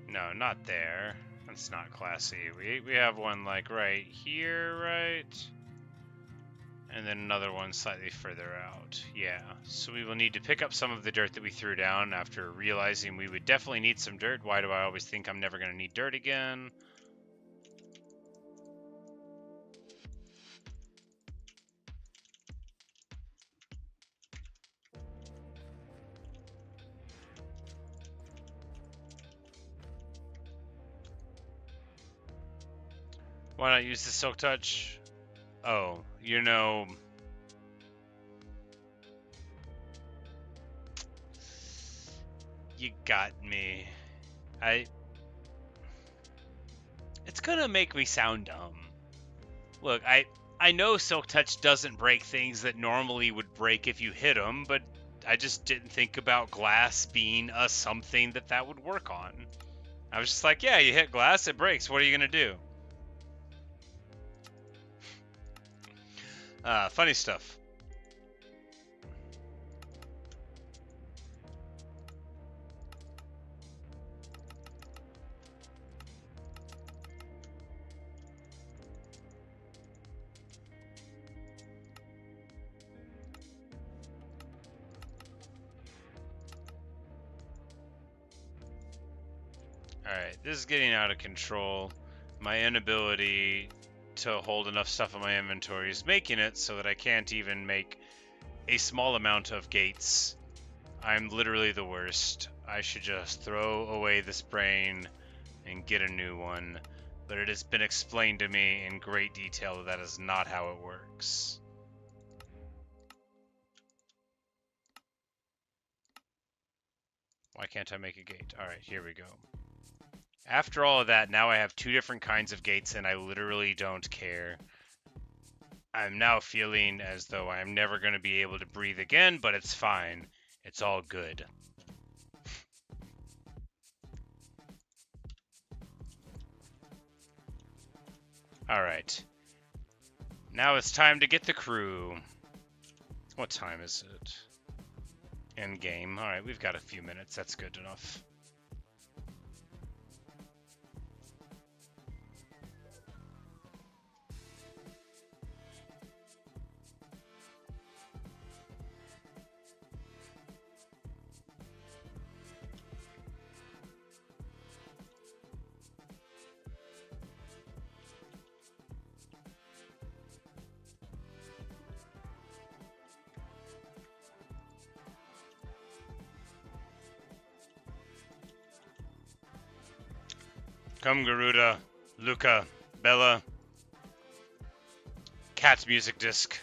No, not there. That's not classy. We have one like right here, right? And then another one slightly further out. Yeah, so we will need to pick up some of the dirt that we threw down after realizing we would definitely need some dirt. Why do I always think I'm never going to need dirt again? Why not use the Silk Touch? Oh, you know... You got me. It's gonna make me sound dumb. Look, I know Silk Touch doesn't break things that normally would break if you hit them, but I just didn't think about glass being a something that would work on. I was just like, yeah, you hit glass, it breaks. What are you gonna do? Funny stuff. Alright, this is getting out of control. My inability to hold enough stuff in my inventory is making it so that I can't even make a small amount of gates. I'm literally the worst. I should just throw away this brain and get a new one. But it has been explained to me in great detail that is not how it works. Why can't I make a gate? Alright, here we go. After all of that, now I have 2 different kinds of gates and I literally don't care. I'm now feeling as though I'm never going to be able to breathe again, but it's fine. It's all good. Alright. Now it's time to get the crew. What time is it? End game. Alright, we've got a few minutes. That's good enough. Come, Garuda, Luca, Bella. Cat's music disc.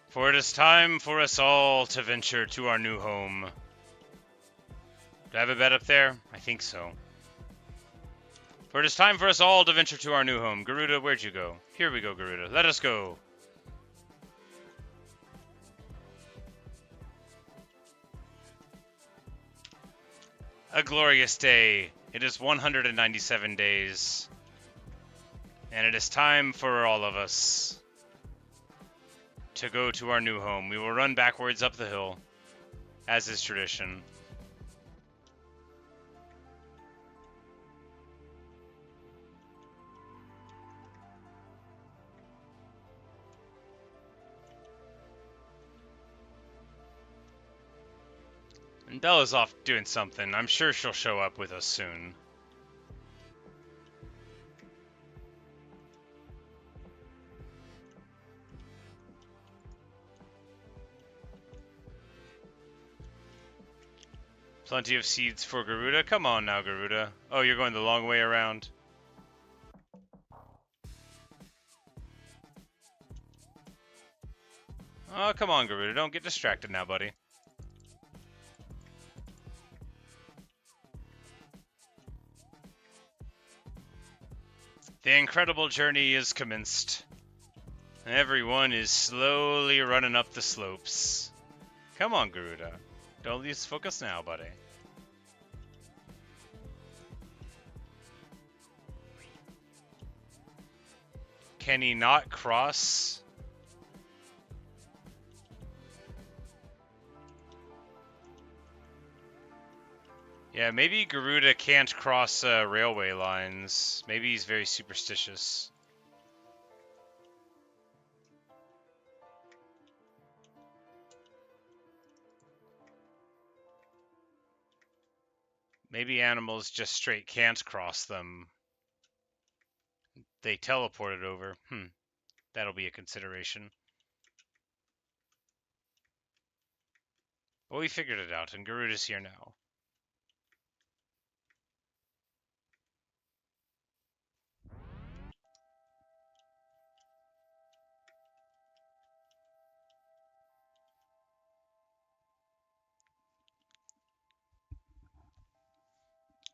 For it is time for us all to venture to our new home. Do I have a bed up there? I think so. For it is time for us all to venture to our new home. Garuda, where'd you go? Here we go, Garuda. Let us go. A glorious day. It is 197 days. And it is time for all of us to go to our new home. We will run backwards up the hill, as is tradition. And Bella's off doing something. I'm sure she'll show up with us soon. Plenty of seeds for Garuda. Come on now, Garuda. Oh, you're going the long way around. Oh, come on, Garuda. Don't get distracted now, buddy. The incredible journey is commenced. Everyone is slowly running up the slopes. Come on, Garuda. Don't lose focus now, buddy. Can he not cross? Yeah, maybe Garuda can't cross railway lines. Maybe he's very superstitious. Maybe animals just straight can't cross them. They teleported over. That'll be a consideration. Well, we figured it out, and Garuda's here now.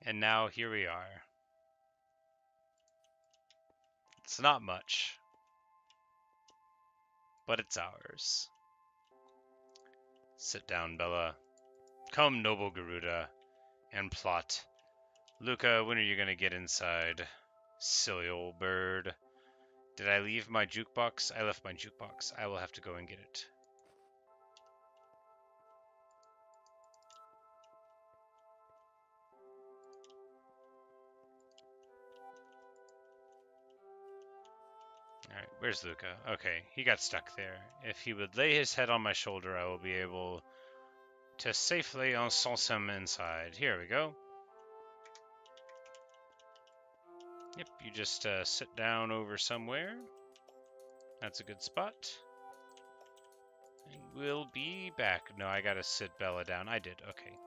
And now here we are. It's not much, but it's ours. Sit down, Bella. Come, noble Garuda, and plot. Luca, when are you gonna get inside? Silly old bird. Did I leave my jukebox? I left my jukebox. I will have to go and get it. Alright, where's Luca? Okay, he got stuck there. If he would lay his head on my shoulder, I will be able to safely encense him inside. Here we go. Yep, you just sit down over somewhere. That's a good spot. And we'll be back. No, I gotta sit Bella down. I did, okay.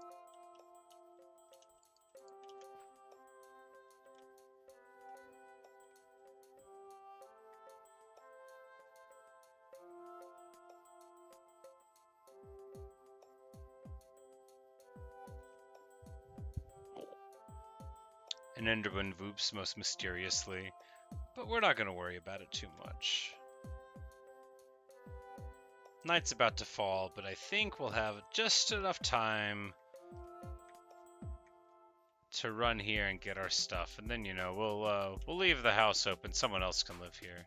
An Enderwind whoops most mysteriously, but we're not going to worry about it too much. Night's about to fall, but I think we'll have just enough time to run here and get our stuff, and then, you know, we'll leave the house open. Someone else can live here.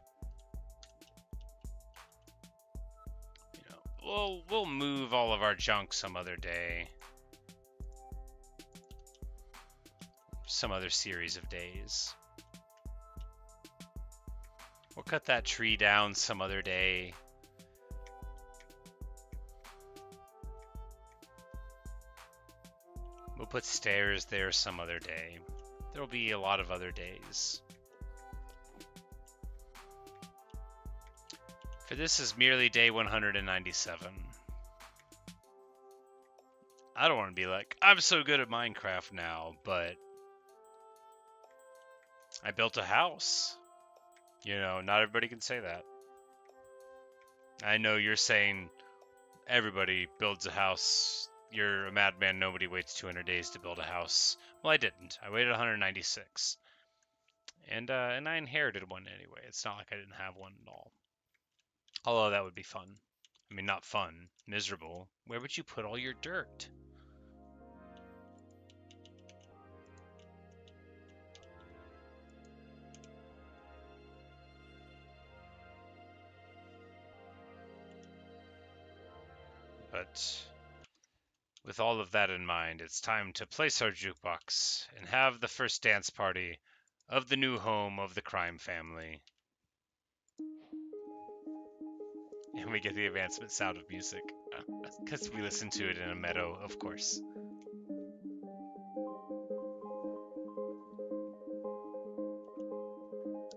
we'll move all of our junk some other day. Some other series of days. We'll cut that tree down some other day. We'll put stairs there some other day. There'll be a lot of other days. For this is merely day 197. I don't want to be like, I'm so good at Minecraft now, but I built a house. You know, not everybody can say that. I know you're saying everybody builds a house. You're a madman. Nobody waits 200 days to build a house. Well, I didn't. I waited 196. And I inherited one anyway. It's not like I didn't have one at all. Although that would be fun. I mean, not fun. Miserable. Where would you put all your dirt? But with all of that in mind, it's time to place our jukebox and have the first dance party of the new home of the crime family. And we get the advancement sound of music, because we listen to it in a meadow, of course.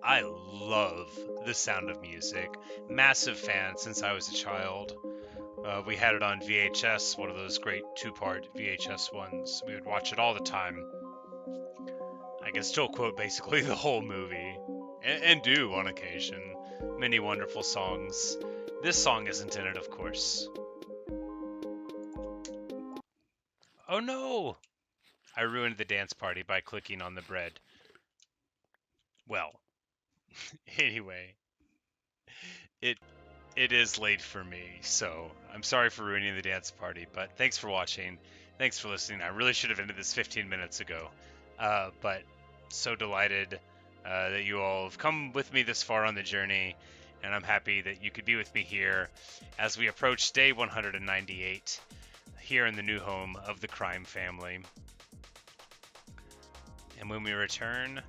I love the sound of music. Massive fan since I was a child. We had it on VHS, one of those great two-part VHS ones. We would watch it all the time. I can still quote basically the whole movie, and do on occasion. Many wonderful songs. This song isn't in it, of course. Oh no! I ruined the dance party by clicking on the bread. Well, anyway, it is late for me, so I'm sorry for ruining the dance party, but thanks for watching. Thanks for listening. I really should have ended this 15 minutes ago, but so delighted that you all have come with me this far on the journey, and I'm happy that you could be with me here as we approach day 198 here in the new home of the crime family. And when we return,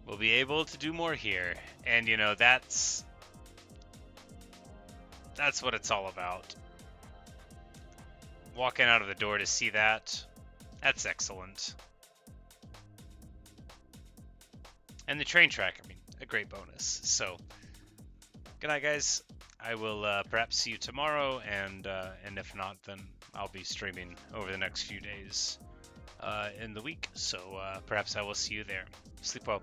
we'll be able to do more here. And you know, that's what it's all about. Walking out of the door to see that, that's excellent. And the train track, I mean, a great bonus. So, good night, guys. I will perhaps see you tomorrow, and if not, then I'll be streaming over the next few days in the week. So perhaps I will see you there. Sleep well.